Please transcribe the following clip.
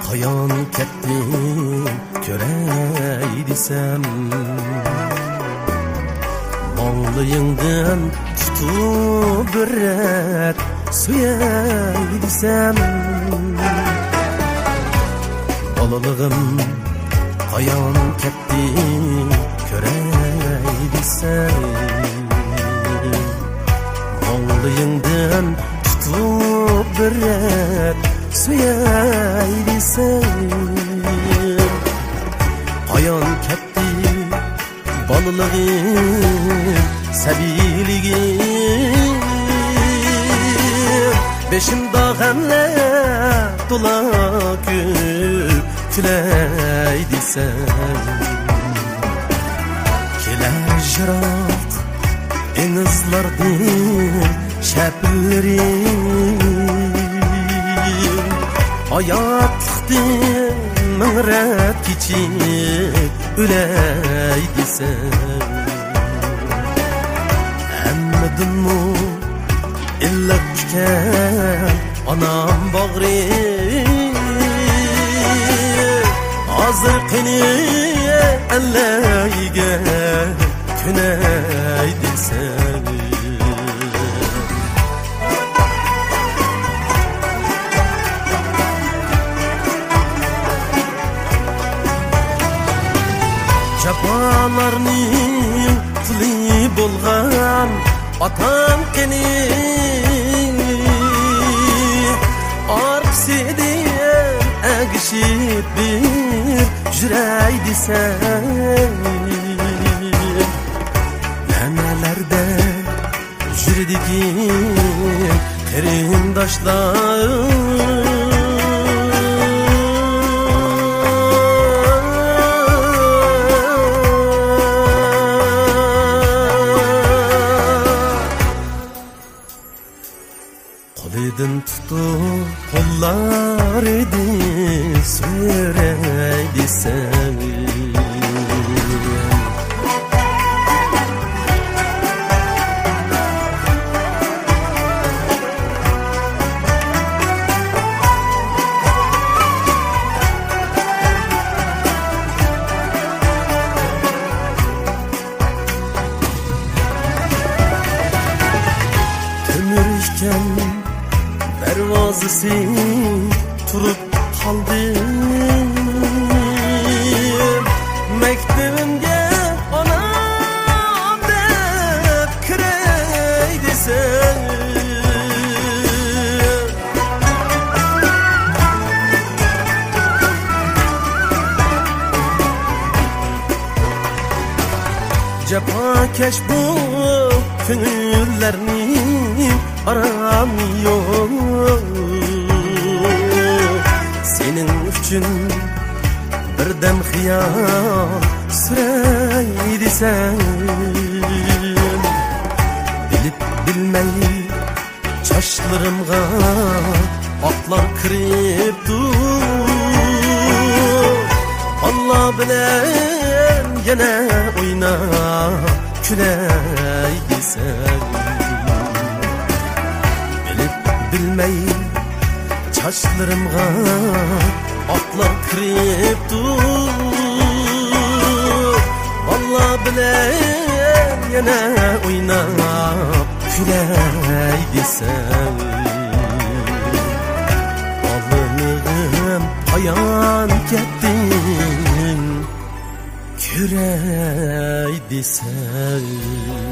Qayon ketding ko'ray desam, Mo'nglayingdan tutib bir rat suyay desam, Bolalig'im qayon ketding ko'ray desam, Mo'nglayingdan tutib bir rat suyay desam, qayon ketding bolalig'im sabiyligim, beshimda g'amlar to'la ko'p kulay desam, kelar jiroq engizlardan shapillarim, hayotlikdan mingrat kechib o'lay desam, hammadinmu illat tukan onam bag'rim, hozir qani allayga ko'nay desam, jafolarning quli bo'lgan otam qani arqsidan agishib bir juray desam, lanalarda jurdikin qarindoshlar, qo'lidan tutib qo'llar edi so'ray desam, tömürken darvozasi turib qoldim, maktabimga onam deb kiray desam, jafokash bu ko'ngillarning aram yo'q, sening uchun birdam xiyol suray desam, bilib bilmay chochlarimga oqlar kiribdi, Allah bilan yana o'ynab kulay desam, bilmay chochlarimga oqlar kiribdi, Allah bilan yana o'ynab kulay desam, Bolalig'im qayon ketding ko'ray desam.